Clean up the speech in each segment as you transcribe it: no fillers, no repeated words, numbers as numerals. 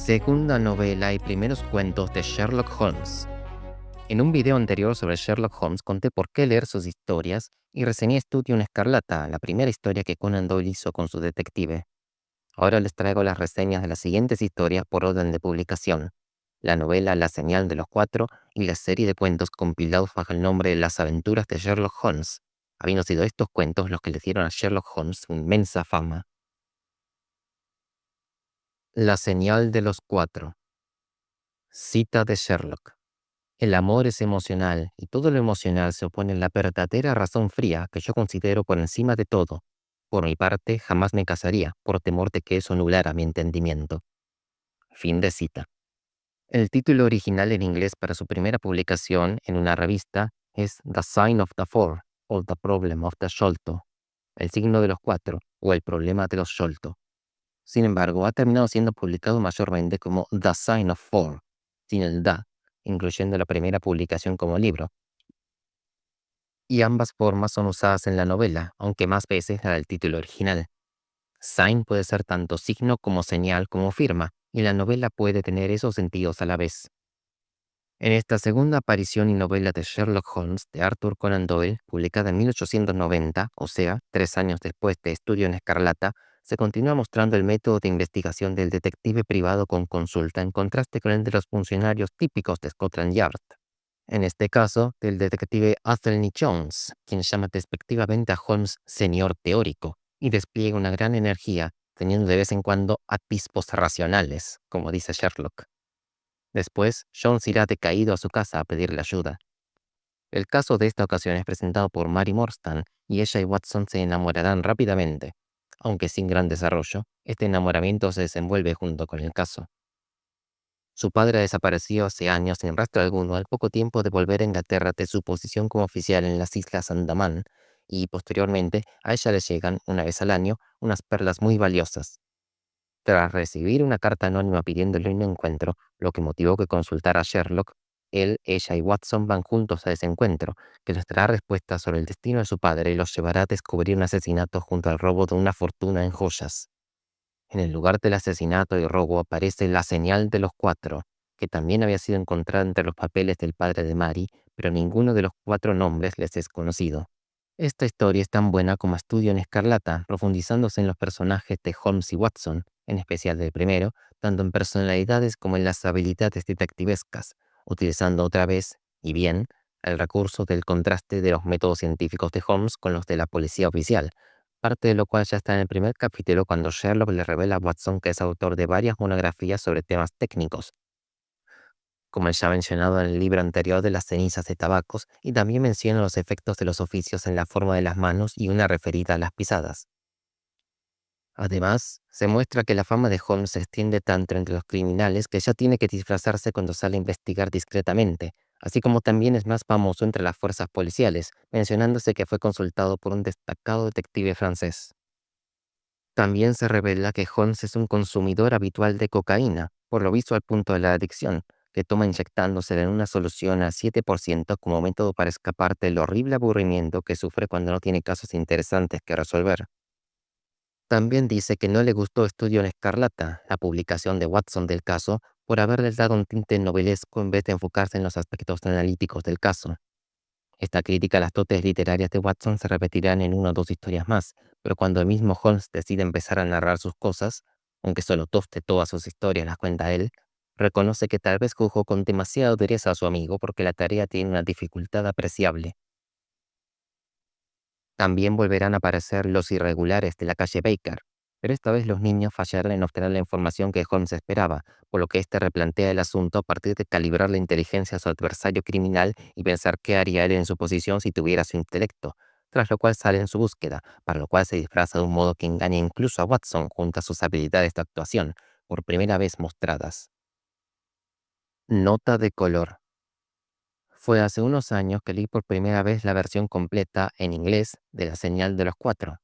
Segunda novela y primeros cuentos de Sherlock Holmes. En un video anterior sobre Sherlock Holmes conté por qué leer sus historias y reseñé Estudio en Escarlata, la primera historia que Conan Doyle hizo con su detective. Ahora les traigo las reseñas de las siguientes historias por orden de publicación: la novela La señal de los cuatro y la serie de cuentos compilados bajo el nombre de Las aventuras de Sherlock Holmes, habiendo sido estos cuentos los que le dieron a Sherlock Holmes su inmensa fama. La señal de los cuatro. Cita de Sherlock. El amor es emocional y todo lo emocional se opone a la verdadera razón fría que yo considero por encima de todo. Por mi parte, jamás me casaría por temor de que eso anulara mi entendimiento. Fin de cita. El título original en inglés para su primera publicación en una revista es The Sign of the Four o The Problem of the Sholto, el signo de los cuatro o el problema de los Sholto. Sin embargo, ha terminado siendo publicado mayormente como The Sign of Four, sin el da, incluyendo la primera publicación como libro, y ambas formas son usadas en la novela, aunque más veces la del título original. Sign puede ser tanto signo como señal como firma, y la novela puede tener esos sentidos a la vez. En esta segunda aparición y novela de Sherlock Holmes de Arthur Conan Doyle, publicada en 1890, o sea, 3 años después de Estudio en Escarlata, se continúa mostrando el método de investigación del detective privado con consulta en contraste con el de los funcionarios típicos de Scotland Yard. En este caso, del detective Athelney Jones, quien llama despectivamente a Holmes señor teórico y despliega una gran energía, teniendo de vez en cuando atisbos racionales, como dice Sherlock. Después, Jones irá decaído a su casa a pedirle ayuda. El caso de esta ocasión es presentado por Mary Morstan y ella y Watson se enamorarán rápidamente. Aunque sin gran desarrollo, este enamoramiento se desenvuelve junto con el caso. Su padre desapareció hace años sin rastro alguno al poco tiempo de volver a Inglaterra de su posición como oficial en las Islas Andamán, y posteriormente a ella le llegan, una vez al año, unas perlas muy valiosas. Tras recibir una carta anónima pidiéndole un encuentro, lo que motivó que consultara a Sherlock, él, ella y Watson van juntos a ese encuentro, que les dará respuestas sobre el destino de su padre y los llevará a descubrir un asesinato junto al robo de una fortuna en joyas. En el lugar del asesinato y robo aparece la señal de los cuatro, que también había sido encontrada entre los papeles del padre de Mary, pero ninguno de los cuatro nombres les es conocido. Esta historia es tan buena como Estudio en Escarlata, profundizándose en los personajes de Holmes y Watson, en especial del primero, tanto en personalidades como en las habilidades detectivescas, utilizando otra vez, y bien, el recurso del contraste de los métodos científicos de Holmes con los de la policía oficial, parte de lo cual ya está en el primer capítulo cuando Sherlock le revela a Watson que es autor de varias monografías sobre temas técnicos, como el ya mencionado en el libro anterior de las cenizas de tabacos, y también menciona los efectos de los oficios en la forma de las manos y una referida a las pisadas. Además, se muestra que la fama de Holmes se extiende tanto entre los criminales que ya tiene que disfrazarse cuando sale a investigar discretamente, así como también es más famoso entre las fuerzas policiales, mencionándose que fue consultado por un destacado detective francés. También se revela que Holmes es un consumidor habitual de cocaína, por lo visto al punto de la adicción, que toma inyectándosela en una solución al 7% como método para escapar del horrible aburrimiento que sufre cuando no tiene casos interesantes que resolver. También dice que no le gustó Estudio en Escarlata, la publicación de Watson del caso, por haberle dado un tinte novelesco en vez de enfocarse en los aspectos analíticos del caso. Esta crítica a las dotes literarias de Watson se repetirán en una o dos historias más, pero cuando el mismo Holmes decide empezar a narrar sus cosas, aunque solo dos de todas sus historias las cuenta él, reconoce que tal vez juzgó con demasiada dureza a su amigo porque la tarea tiene una dificultad apreciable. También volverán a aparecer los irregulares de la calle Baker, pero esta vez los niños fallarán en obtener la información que Holmes esperaba, por lo que éste replantea el asunto a partir de calibrar la inteligencia a su adversario criminal y pensar qué haría él en su posición si tuviera su intelecto, tras lo cual sale en su búsqueda, para lo cual se disfraza de un modo que engaña incluso a Watson junto a sus habilidades de actuación, por primera vez mostradas. Nota de color. Fue hace unos años que leí por primera vez la versión completa en inglés de La señal de los cuatro.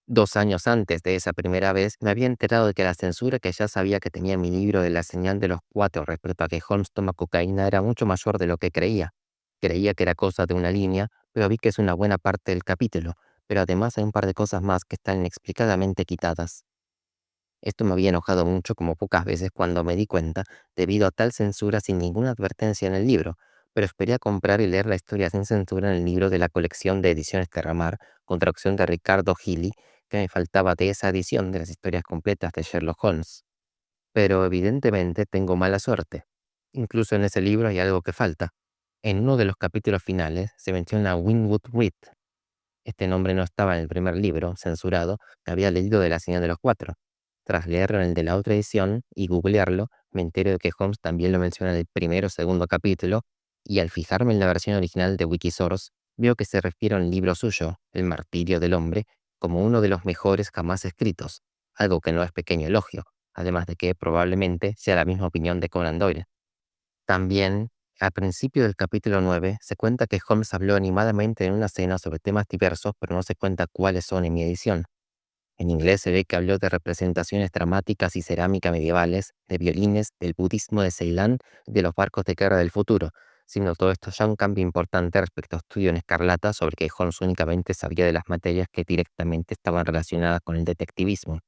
2 años antes de esa primera vez, me había enterado de que la censura que ya sabía que tenía mi libro de La señal de los cuatro respecto a que Holmes toma cocaína era mucho mayor de lo que creía. Creía que era cosa de una línea, pero vi que es una buena parte del capítulo, pero además hay un par de cosas más que están inexplicadamente quitadas. Esto me había enojado mucho como pocas veces cuando me di cuenta debido a tal censura sin ninguna advertencia en el libro, pero esperé a comprar y leer la historia sin censura en el libro de la colección de ediciones Terramar, con traducción de Ricardo Gili, que me faltaba de esa edición de las historias completas de Sherlock Holmes. Pero evidentemente tengo mala suerte. Incluso en ese libro hay algo que falta. En uno de los capítulos finales se menciona a Winwood Reed. Este nombre no estaba en el primer libro, censurado, que había leído de La Señal de los Cuatro. Tras leerlo en el de la otra edición y googlearlo, me entero de que Holmes también lo menciona en el primero o segundo capítulo, y al fijarme en la versión original de Wikisource, veo que se refiere a un libro suyo, El martirio del hombre, como uno de los mejores jamás escritos, algo que no es pequeño elogio, además de que probablemente sea la misma opinión de Conan Doyle. También, al principio del capítulo 9, se cuenta que Holmes habló animadamente en una cena sobre temas diversos, pero no se cuenta cuáles son en mi edición. En inglés se ve que habló de representaciones dramáticas y cerámica medievales, de violines, del budismo de Ceilán y de los barcos de guerra del futuro, siendo todo esto ya un cambio importante respecto a Estudio en Escarlata, sobre que Holmes únicamente sabía de las materias que directamente estaban relacionadas con el detectivismo.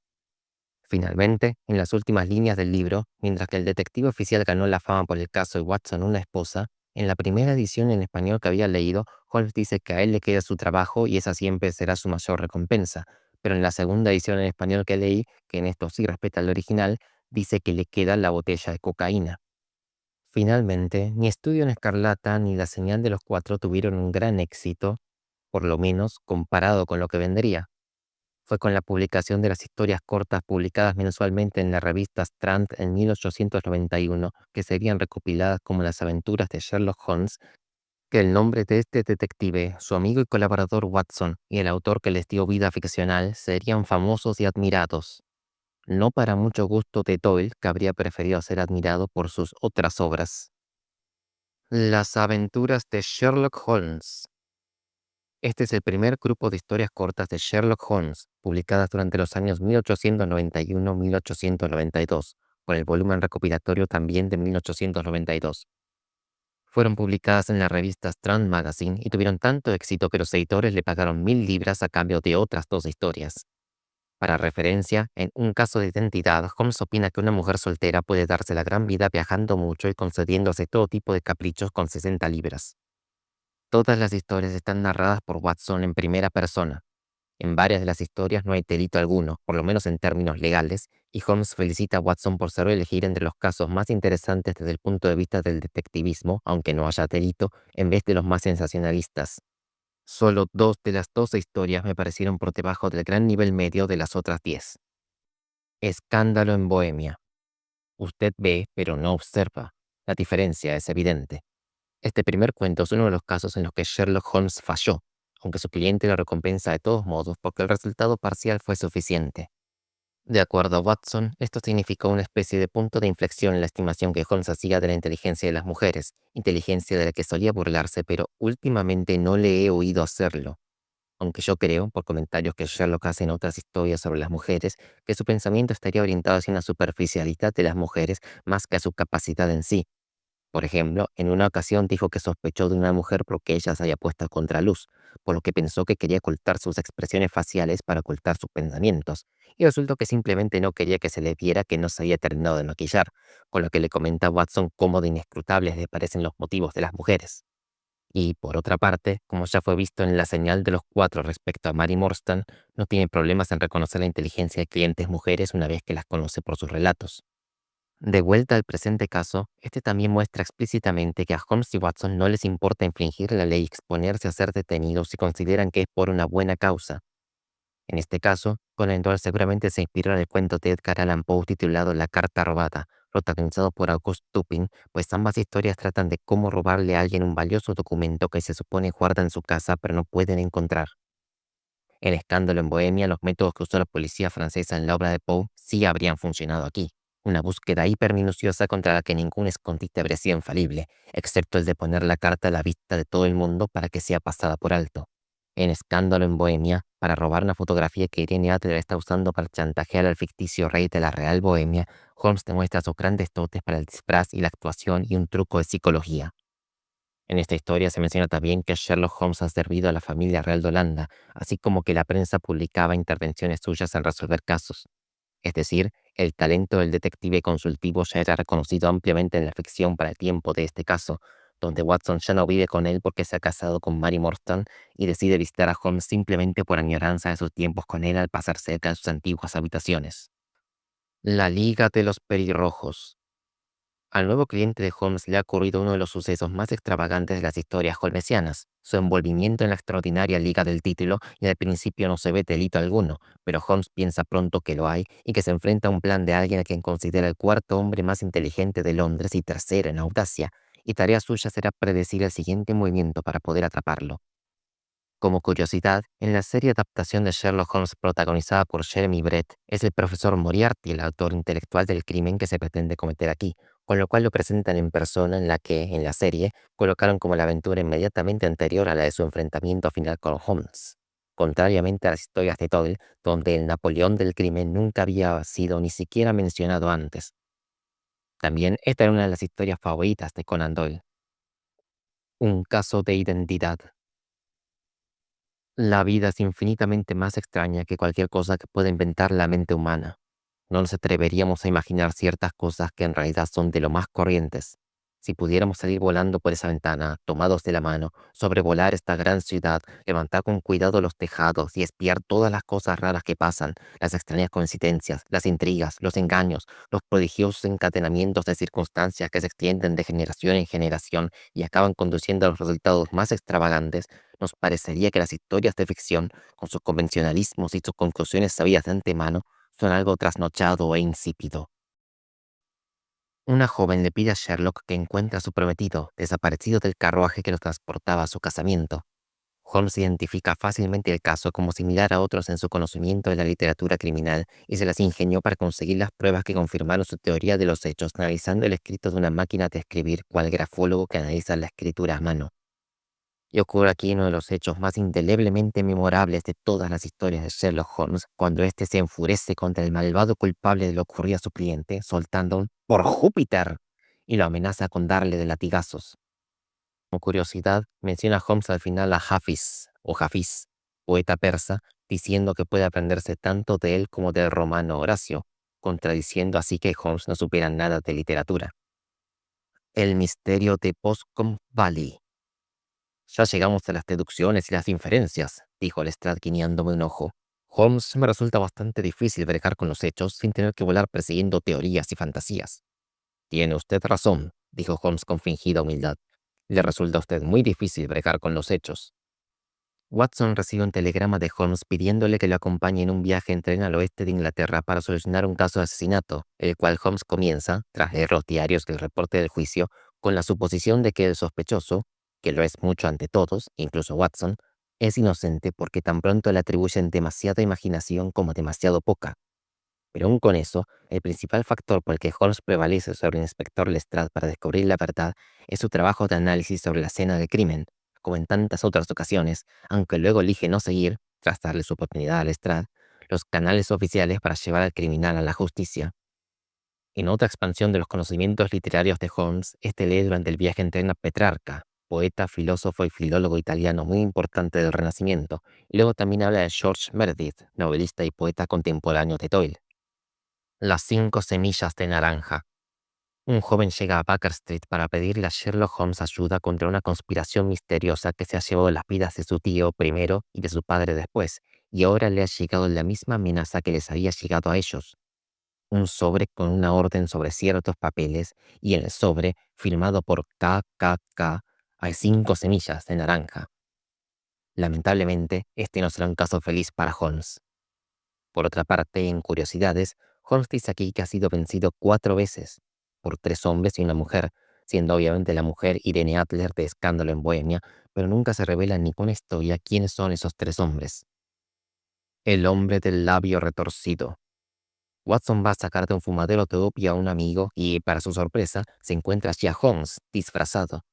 Finalmente, en las últimas líneas del libro, mientras que el detective oficial ganó la fama por el caso de Watson, una esposa, en la primera edición en español que había leído, Holmes dice que a él le queda su trabajo y esa siempre será su mayor recompensa. Pero en la segunda edición en español que leí, que en esto sí respeta el original, dice que le queda la botella de cocaína. Finalmente, ni Estudio en Escarlata ni La Señal de los Cuatro tuvieron un gran éxito, por lo menos comparado con lo que vendría. Fue con la publicación de las historias cortas publicadas mensualmente en la revista Strand en 1891, que serían recopiladas como las aventuras de Sherlock Holmes, que el nombre de este detective, su amigo y colaborador Watson y el autor que les dio vida ficcional serían famosos y admirados. No para mucho gusto de Doyle, que habría preferido ser admirado por sus otras obras. Las aventuras de Sherlock Holmes. Este es el primer grupo de historias cortas de Sherlock Holmes, publicadas durante los años 1891-1892, con el volumen recopilatorio también de 1892. Fueron publicadas en la revista Strand Magazine y tuvieron tanto éxito que los editores le pagaron 1000 libras a cambio de otras dos historias. Para referencia, en Un caso de identidad, Holmes opina que una mujer soltera puede darse la gran vida viajando mucho y concediéndose todo tipo de caprichos con 60 libras. Todas las historias están narradas por Watson en primera persona. En varias de las historias no hay delito alguno, por lo menos en términos legales, y Holmes felicita a Watson por saber elegir entre los casos más interesantes desde el punto de vista del detectivismo, aunque no haya delito, en vez de los más sensacionalistas. Solo dos de las 12 historias me parecieron por debajo del gran nivel medio de las otras 10. Escándalo en Bohemia. Usted ve, pero no observa. La diferencia es evidente. Este primer cuento es uno de los casos en los que Sherlock Holmes falló, aunque su cliente lo recompensa de todos modos porque el resultado parcial fue suficiente. De acuerdo a Watson, esto significó una especie de punto de inflexión en la estimación que Holmes hacía de la inteligencia de las mujeres, inteligencia de la que solía burlarse, pero últimamente no le he oído hacerlo. Aunque yo creo, por comentarios que Sherlock hace en otras historias sobre las mujeres, que su pensamiento estaría orientado hacia una superficialidad de las mujeres más que a su capacidad en sí. Por ejemplo, en una ocasión dijo que sospechó de una mujer porque ella se había puesto a contraluz, por lo que pensó que quería ocultar sus expresiones faciales para ocultar sus pensamientos, y resultó que simplemente no quería que se le viera que no se había terminado de maquillar, con lo que le comenta a Watson cómo de inescrutables le parecen los motivos de las mujeres. Y por otra parte, como ya fue visto en La Señal de los Cuatro respecto a Mary Morstan, no tiene problemas en reconocer la inteligencia de clientes mujeres una vez que las conoce por sus relatos. De vuelta al presente caso, este también muestra explícitamente que a Holmes y Watson no les importa infringir la ley y exponerse a ser detenidos si consideran que es por una buena causa. En este caso, Conan Doyle seguramente se inspiró en el cuento de Edgar Allan Poe titulado La carta robada, protagonizado por August Dupin, pues ambas historias tratan de cómo robarle a alguien un valioso documento que se supone guarda en su casa pero no pueden encontrar. El escándalo en Bohemia, los métodos que usó la policía francesa en la obra de Poe sí habrían funcionado aquí. Una búsqueda hiperminuciosa contra la que ningún escondite habría sido infalible, excepto el de poner la carta a la vista de todo el mundo para que sea pasada por alto. En Escándalo en Bohemia, para robar una fotografía que Irene Adler está usando para chantajear al ficticio rey de la Real Bohemia, Holmes demuestra sus grandes dotes para el disfraz y la actuación y un truco de psicología. En esta historia se menciona también que Sherlock Holmes ha servido a la familia real de Holanda, así como que la prensa publicaba intervenciones suyas al resolver casos. Es decir, El talento del detective consultivo ya era reconocido ampliamente en la ficción para el tiempo de este caso, donde Watson ya no vive con él porque se ha casado con Mary Morstan y decide visitar a Holmes simplemente por añoranza de sus tiempos con él al pasar cerca de sus antiguas habitaciones. La Liga de los Pelirrojos. Al nuevo cliente de Holmes le ha ocurrido uno de los sucesos más extravagantes de las historias holmesianas, su envolvimiento en la extraordinaria liga del título, y al principio no se ve delito alguno, pero Holmes piensa pronto que lo hay y que se enfrenta a un plan de alguien a quien considera el cuarto hombre más inteligente de Londres y tercero en audacia, y tarea suya será predecir el siguiente movimiento para poder atraparlo. Como curiosidad, en la serie adaptación de Sherlock Holmes protagonizada por Jeremy Brett, es el profesor Moriarty el autor intelectual del crimen que se pretende cometer aquí, con lo cual lo presentan en persona en la que, en la serie, colocaron como la aventura inmediatamente anterior a la de su enfrentamiento final con Holmes. Contrariamente a las historias de Doyle, donde el Napoleón del crimen nunca había sido ni siquiera mencionado antes. También esta era una de las historias favoritas de Conan Doyle. Un caso de identidad. La vida es infinitamente más extraña que cualquier cosa que pueda inventar la mente humana. No nos atreveríamos a imaginar ciertas cosas que en realidad son de lo más corrientes. Si pudiéramos salir volando por esa ventana, tomados de la mano, sobrevolar esta gran ciudad, levantar con cuidado los tejados y espiar todas las cosas raras que pasan, las extrañas coincidencias, las intrigas, los engaños, los prodigiosos encadenamientos de circunstancias que se extienden de generación en generación y acaban conduciendo a los resultados más extravagantes, nos parecería que las historias de ficción, con sus convencionalismos y sus conclusiones sabidas de antemano, son algo trasnochado e insípido. Una joven le pide a Sherlock que encuentre a su prometido, desaparecido del carruaje que lo transportaba a su casamiento. Holmes identifica fácilmente el caso como similar a otros en su conocimiento de la literatura criminal y se las ingenió para conseguir las pruebas que confirmaron su teoría de los hechos, analizando el escrito de una máquina de escribir cual grafólogo que analiza la escritura a mano. Y ocurre aquí uno de los hechos más indeleblemente memorables de todas las historias de Sherlock Holmes, cuando éste se enfurece contra el malvado culpable de lo ocurrido a su cliente, soltando un ¡Por Júpiter! Y lo amenaza con darle de latigazos. Como curiosidad, menciona Holmes al final a Hafiz, o Hafiz, poeta persa, diciendo que puede aprenderse tanto de él como del romano Horacio, contradiciendo así que Holmes no supiera nada de literatura. El misterio de Boscombe Valley. Ya llegamos a las deducciones y las inferencias, dijo Lestrade guiñándome un ojo. Holmes me resulta bastante difícil bregar con los hechos sin tener que volar persiguiendo teorías y fantasías. Tiene usted razón, dijo Holmes con fingida humildad. Le resulta a usted muy difícil bregar con los hechos. Watson recibe un telegrama de Holmes pidiéndole que lo acompañe en un viaje en tren al oeste de Inglaterra para solucionar un caso de asesinato, el cual Holmes comienza, tras leer los diarios y el reporte del juicio, con la suposición de que el sospechoso, que lo es mucho ante todos, incluso Watson, es inocente porque tan pronto le atribuyen demasiada imaginación como demasiado poca. Pero aún con eso, el principal factor por el que Holmes prevalece sobre el inspector Lestrade para descubrir la verdad es su trabajo de análisis sobre la escena del crimen. Como en tantas otras ocasiones, aunque luego elige no seguir, tras darle su oportunidad a Lestrade, los canales oficiales para llevar al criminal a la justicia. En otra expansión de los conocimientos literarios de Holmes, este lee durante el viaje en tren a Petrarca, poeta, filósofo y filólogo italiano muy importante del Renacimiento, y luego también habla de George Meredith, novelista y poeta contemporáneo de Doyle. Las 5 semillas de naranja. Un joven llega a Baker Street para pedirle a Sherlock Holmes ayuda contra una conspiración misteriosa que se ha llevado las vidas de su tío primero y de su padre después, y ahora le ha llegado la misma amenaza que les había llegado a ellos. Un sobre con una orden sobre ciertos papeles y en el sobre, firmado por KKK, hay 5 semillas de naranja. Lamentablemente, este no será un caso feliz para Holmes. Por otra parte, en curiosidades, Holmes dice aquí que ha sido vencido 4 veces por 3 hombres y una mujer, siendo obviamente la mujer Irene Adler de Escándalo en Bohemia, pero nunca se revela en ninguna historia quiénes son esos 3 hombres. El hombre del labio retorcido. Watson va a sacar de un fumadero de opio a un amigo y, para su sorpresa, se encuentra allí a Holmes, disfrazado.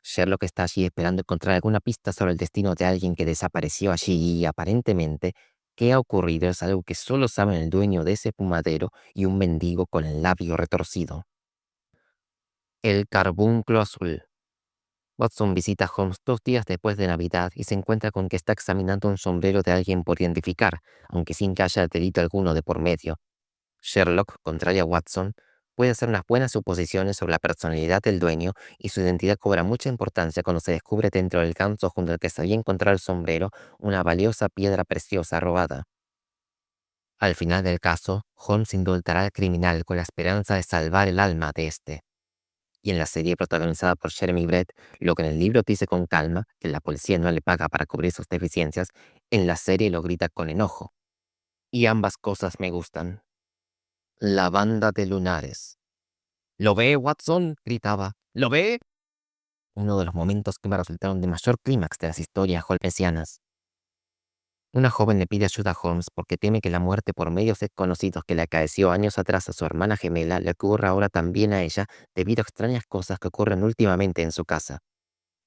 Sherlock está allí esperando encontrar alguna pista sobre el destino de alguien que desapareció allí y, aparentemente, qué ha ocurrido es algo que solo saben el dueño de ese fumadero y un mendigo con el labio retorcido. El carbunclo azul. Watson visita a Holmes 2 días después de Navidad y se encuentra con que está examinando un sombrero de alguien por identificar, aunque sin que haya delito alguno de por medio. Sherlock, contrario a Watson, puede hacer unas buenas suposiciones sobre la personalidad del dueño y su identidad cobra mucha importancia cuando se descubre dentro del ganso junto al que se había encontrado el sombrero una valiosa piedra preciosa robada. Al final del caso, Holmes indultará al criminal con la esperanza de salvar el alma de este. Y en la serie protagonizada por Jeremy Brett, lo que en el libro dice con calma, que la policía no le paga para cubrir sus deficiencias, en la serie lo grita con enojo. Y ambas cosas me gustan. La banda de lunares. ¿Lo ve, Watson? Gritaba. ¿Lo ve? Uno de los momentos que me resultaron de mayor clímax de las historias holmesianas. Una joven le pide ayuda a Holmes porque teme que la muerte por medios desconocidos que le acaeció años atrás a su hermana gemela le ocurra ahora también a ella debido a extrañas cosas que ocurren últimamente en su casa.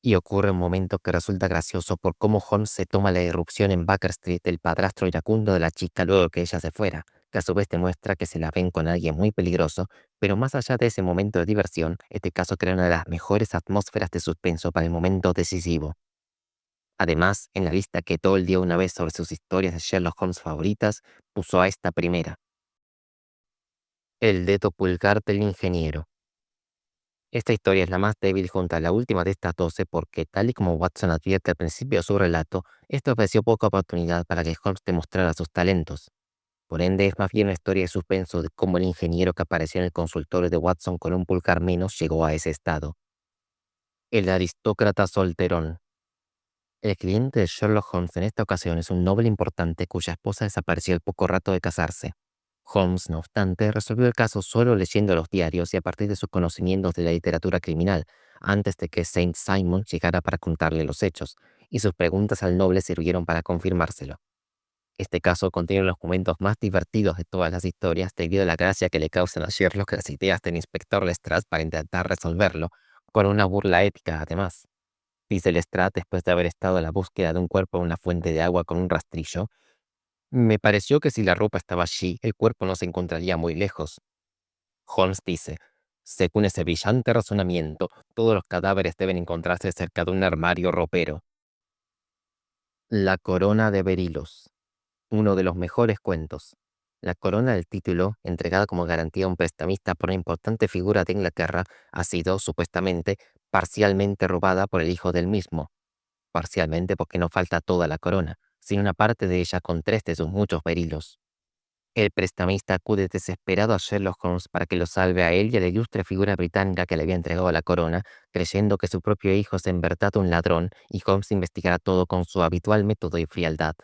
Y ocurre un momento que resulta gracioso por cómo Holmes se toma la irrupción en Baker Street del padrastro iracundo de la chica luego que ella se fuera, que a su vez demuestra que se la ven con alguien muy peligroso, pero más allá de ese momento de diversión, este caso crea una de las mejores atmósferas de suspenso para el momento decisivo. Además, en la lista que todo el día una vez sobre sus historias de Sherlock Holmes favoritas, puso a esta primera, El dedo pulgar del ingeniero. Esta historia es la más débil junto a la última de estas 12 porque, tal y como Watson advierte al principio de su relato, esto ofreció poca oportunidad para que Holmes demostrara sus talentos. Por ende, es más bien una historia de suspenso de cómo el ingeniero que apareció en el consultorio de Watson con un pulgar menos llegó a ese estado. El aristócrata solterón. El cliente de Sherlock Holmes en esta ocasión es un noble importante cuya esposa desapareció al poco rato de casarse. Holmes, no obstante, resolvió el caso solo leyendo los diarios y a partir de sus conocimientos de la literatura criminal, antes de que Saint Simon llegara para contarle los hechos, y sus preguntas al noble sirvieron para confirmárselo. Este caso contiene los momentos más divertidos de todas las historias debido a la gracia que le causan a Sherlock las ideas del inspector Lestrade para intentar resolverlo, con una burla ética además. Dice Lestrade después de haber estado a la búsqueda de un cuerpo en una fuente de agua con un rastrillo. Me pareció que si la ropa estaba allí, el cuerpo no se encontraría muy lejos. Holmes dice, según ese brillante razonamiento, todos los cadáveres deben encontrarse cerca de un armario ropero. La corona de Berilos, uno de los mejores cuentos. La corona del título, entregada como garantía a un prestamista por una importante figura de Inglaterra, ha sido, supuestamente, parcialmente robada por el hijo del mismo. Parcialmente porque no falta toda la corona, sino una parte de ella con 3 de sus muchos berilos. El prestamista acude desesperado a Sherlock Holmes para que lo salve a él y a la ilustre figura británica que le había entregado la corona, creyendo que su propio hijo es en verdad un ladrón, y Holmes investigará todo con su habitual método y frialdad.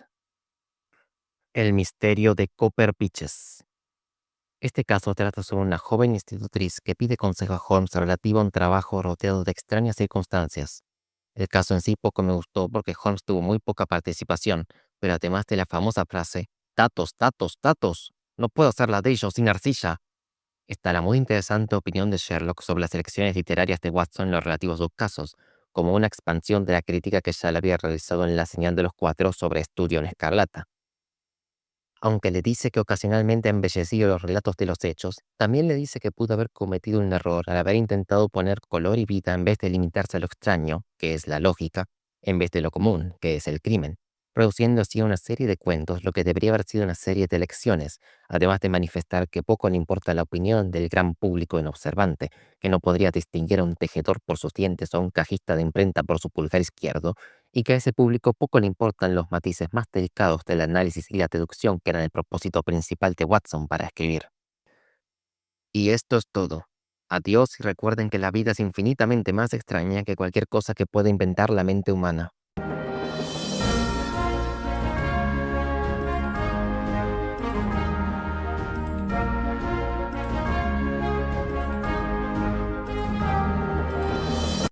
El misterio de Copper Beeches. Este caso trata sobre una joven institutriz que pide consejo a Holmes relativo a un trabajo rodeado de extrañas circunstancias. El caso en sí poco me gustó porque Holmes tuvo muy poca participación, pero además de la famosa frase, datos, datos, datos, no puedo hacerla de ellos sin arcilla, está la muy interesante opinión de Sherlock sobre las elecciones literarias de Watson en lo relativo a sus casos, como una expansión de la crítica que ya le había realizado en La señal de los cuatro sobre Estudio en Escarlata. Aunque le dice que ocasionalmente ha embellecido los relatos de los hechos, también le dice que pudo haber cometido un error al haber intentado poner color y vida en vez de limitarse a lo extraño, que es la lógica, en vez de lo común, que es el crimen, produciendo así una serie de cuentos, lo que debería haber sido una serie de lecciones, además de manifestar que poco le importa la opinión del gran público inobservante, que no podría distinguir a un tejedor por sus dientes o a un cajista de imprenta por su pulgar izquierdo, y que a ese público poco le importan los matices más delicados del análisis y la deducción que eran el propósito principal de Watson para escribir. Y esto es todo. Adiós y recuerden que la vida es infinitamente más extraña que cualquier cosa que pueda inventar la mente humana.